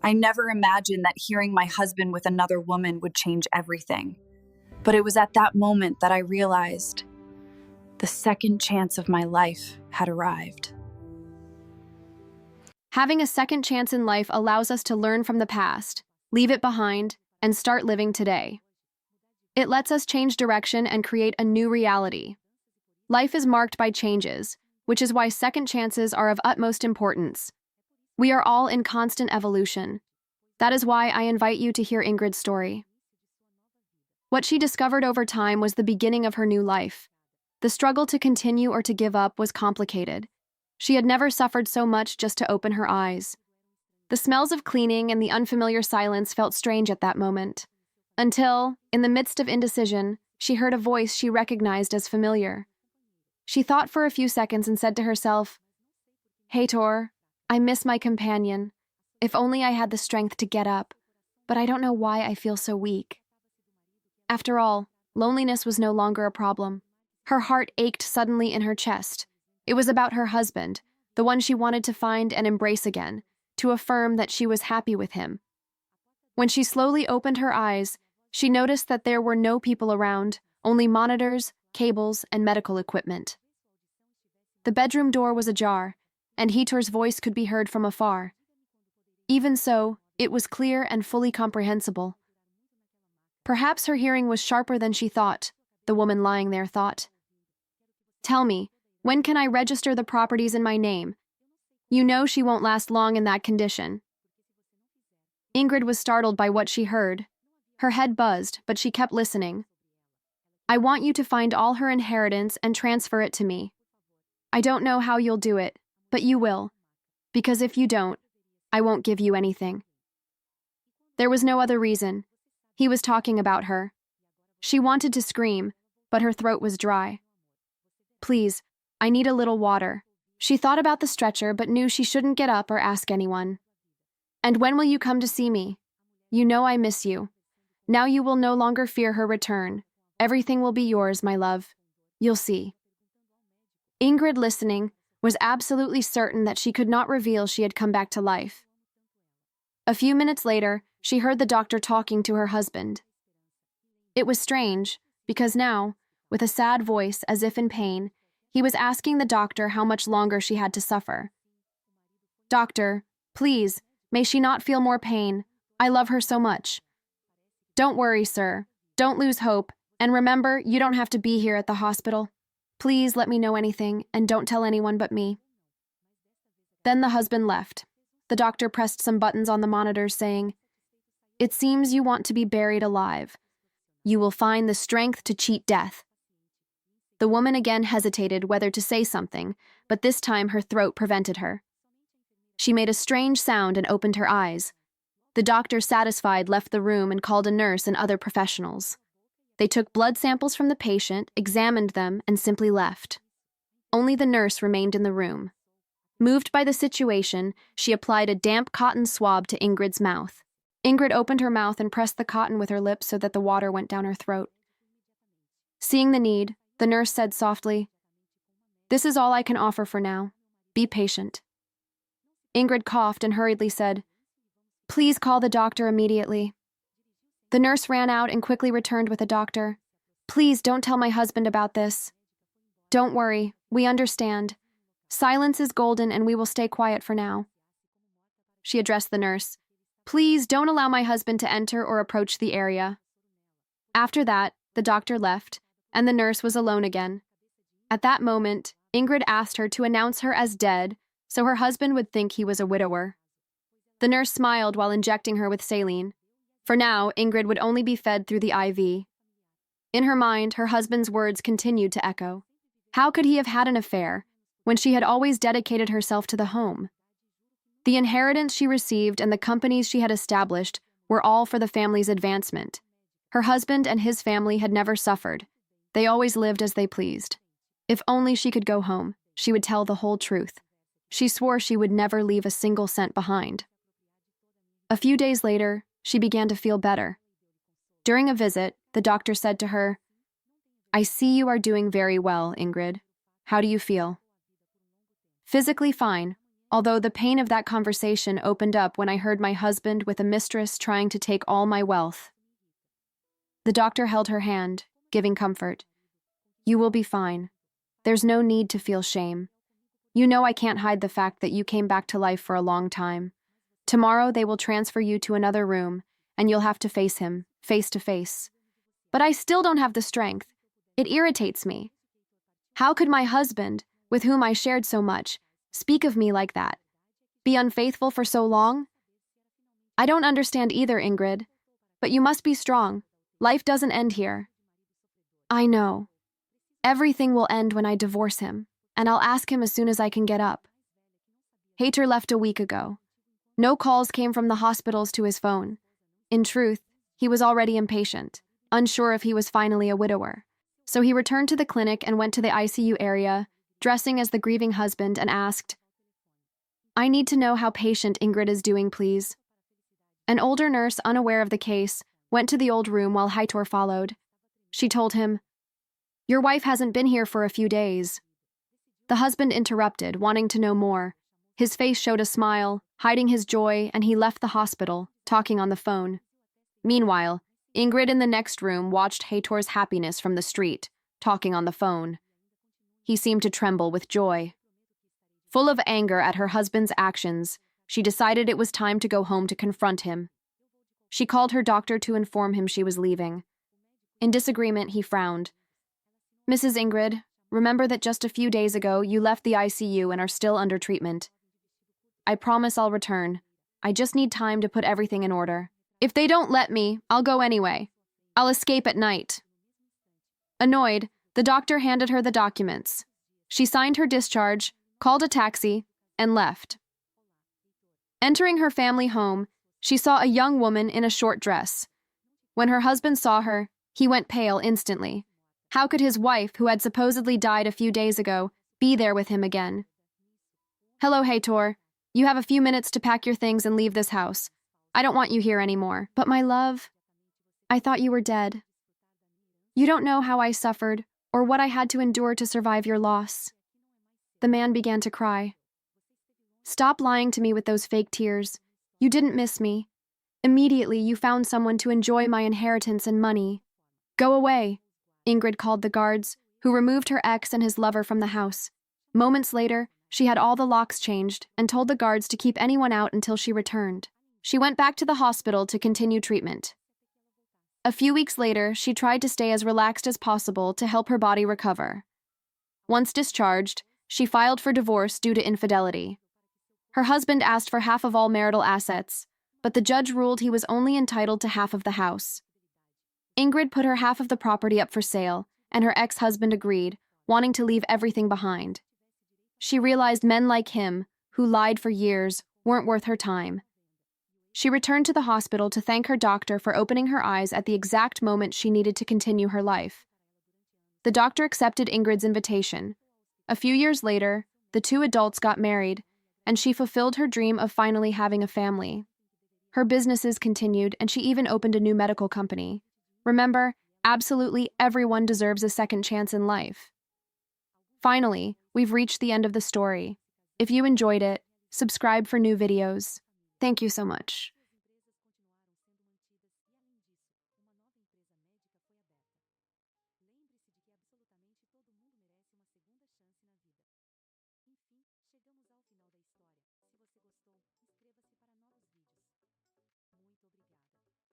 I never imagined that hearing my husband with another woman would change everything. But it was at that moment that I realized the second chance of my life had arrived. Having a second chance in life allows us to learn from the past, leave it behind, and start living today. It lets us change direction and create a new reality. Life is marked by changes, which is why second chances are of utmost importance. We are all in constant evolution. That is why I invite you to hear Ingrid's story. What she discovered over time was the beginning of her new life. The struggle to continue or to give up was complicated. She had never suffered so much just to open her eyes. The smells of cleaning and the unfamiliar silence felt strange at that moment. Until, in the midst of indecision, she heard a voice she recognized as familiar. She thought for a few seconds and said to herself, "Heitor, I miss my companion. If only I had the strength to get up, but I don't know why I feel so weak." After all, loneliness was no longer a problem. Her heart ached suddenly in her chest. It was about her husband, the one she wanted to find and embrace again, to affirm that she was happy with him. When she slowly opened her eyes, she noticed that there were no people around, only monitors, cables, and medical equipment. The bedroom door was ajar, and Heitor's voice could be heard from afar. Even so, it was clear and fully comprehensible. Perhaps her hearing was sharper than she thought, the woman lying there thought. "Tell me, when can I register the properties in my name? You know she won't last long in that condition." Ingrid was startled by what she heard. Her head buzzed, but she kept listening. "I want you to find all her inheritance and transfer it to me. I don't know how you'll do it, but you will. Because if you don't, I won't give you anything." There was no other reason. He was talking about her. She wanted to scream, but her throat was dry. "Please, I need a little water." She thought about the stretcher but knew she shouldn't get up or ask anyone. "And when will you come to see me? You know I miss you. Now you will no longer fear her return. Everything will be yours, my love. You'll see." Ingrid, listening, was absolutely certain that she could not reveal she had come back to life. A few minutes later, she heard the doctor talking to her husband. It was strange, because now, with a sad voice as if in pain, he was asking the doctor how much longer she had to suffer. "Doctor, please, may she not feel more pain. I love her so much." "Don't worry, sir. Don't lose hope. And remember, you don't have to be here at the hospital. Please let me know anything, and don't tell anyone but me." Then the husband left. The doctor pressed some buttons on the monitors, saying, "It seems you want to be buried alive. You will find the strength to cheat death." The woman again hesitated whether to say something, but this time her throat prevented her. She made a strange sound and opened her eyes. The doctor, satisfied, left the room and called a nurse and other professionals. They took blood samples from the patient, examined them, and simply left. Only the nurse remained in the room. Moved by the situation, she applied a damp cotton swab to Ingrid's mouth. Ingrid opened her mouth and pressed the cotton with her lips so that the water went down her throat. Seeing the need, the nurse said softly, "This is all I can offer for now. Be patient." Ingrid coughed and hurriedly said, "Please call the doctor immediately." The nurse ran out and quickly returned with a doctor. "Please don't tell my husband about this." "Don't worry, we understand. Silence is golden and we will stay quiet for now." She addressed the nurse. "Please don't allow my husband to enter or approach the area." After that, the doctor left, and the nurse was alone again. At that moment, Ingrid asked her to announce her as dead so her husband would think he was a widower. The nurse smiled while injecting her with saline. For now, Ingrid would only be fed through the IV. In her mind, her husband's words continued to echo. How could he have had an affair when she had always dedicated herself to the home? The inheritance she received and the companies she had established were all for the family's advancement. Her husband and his family had never suffered. They always lived as they pleased. If only she could go home, she would tell the whole truth. She swore she would never leave a single cent behind. A few days later, she began to feel better. During a visit, the doctor said to her, "I see you are doing very well, Ingrid. How do you feel?" "Physically fine, although the pain of that conversation opened up when I heard my husband with a mistress trying to take all my wealth. The doctor held her hand, giving comfort. You will be fine. There's no need to feel shame. You know I can't hide the fact that you came back to life for a long time. Tomorrow they will transfer you to another room, and you'll have to face him, face to face. But I still don't have the strength. It irritates me. How could my husband, with whom I shared so much, speak of me like that? Be unfaithful for so long? I don't understand either, Ingrid. But you must be strong. Life doesn't end here. I know. Everything will end when I divorce him, and I'll ask him as soon as I can get up. Hater left a week ago. No calls came from the hospitals to his phone. In truth, he was already impatient, unsure if he was finally a widower. So he returned to the clinic and went to the ICU area, dressing as the grieving husband, and asked, I need to know how patient Ingrid is doing, please. An older nurse, unaware of the case, went to the old room while Heitor followed. She told him, Your wife hasn't been here for a few days. The husband interrupted, wanting to know more. His face showed a smile, hiding his joy, and he left the hospital, talking on the phone. Meanwhile, Ingrid in the next room watched Heitor's happiness from the street, talking on the phone. He seemed to tremble with joy. Full of anger at her husband's actions, she decided it was time to go home to confront him. She called her doctor to inform him she was leaving. In disagreement, he frowned. Mrs. Ingrid, remember that just a few days ago you left the ICU and are still under treatment. I promise I'll return. I just need time to put everything in order. If they don't let me, I'll go anyway. I'll escape at night. Annoyed, the doctor handed her the documents. She signed her discharge, called a taxi, and left. Entering her family home, she saw a young woman in a short dress. When her husband saw her, he went pale instantly. How could his wife, who had supposedly died a few days ago, be there with him again? Hello, Heitor. You have a few minutes to pack your things and leave this house. I don't want you here anymore. But my love, I thought you were dead. You don't know how I suffered or what I had to endure to survive your loss. The man began to cry. Stop lying to me with those fake tears. You didn't miss me. Immediately, you found someone to enjoy my inheritance and money. Go away, Ingrid called the guards, who removed her ex and his lover from the house. Moments later, she had all the locks changed and told the guards to keep anyone out until she returned. She went back to the hospital to continue treatment. A few weeks later, she tried to stay as relaxed as possible to help her body recover. Once discharged, she filed for divorce due to infidelity. Her husband asked for half of all marital assets, but the judge ruled he was only entitled to half of the house. Ingrid put her half of the property up for sale, and her ex-husband agreed, wanting to leave everything behind. She realized men like him, who lied for years, weren't worth her time. She returned to the hospital to thank her doctor for opening her eyes at the exact moment she needed to continue her life. The doctor accepted Ingrid's invitation. A few years later, the two adults got married, and she fulfilled her dream of finally having a family. Her businesses continued, and she even opened a new medical company. Remember, absolutely everyone deserves a second chance in life. Finally, we've reached the end of the story. If you enjoyed it, subscribe for new videos. Thank you so much.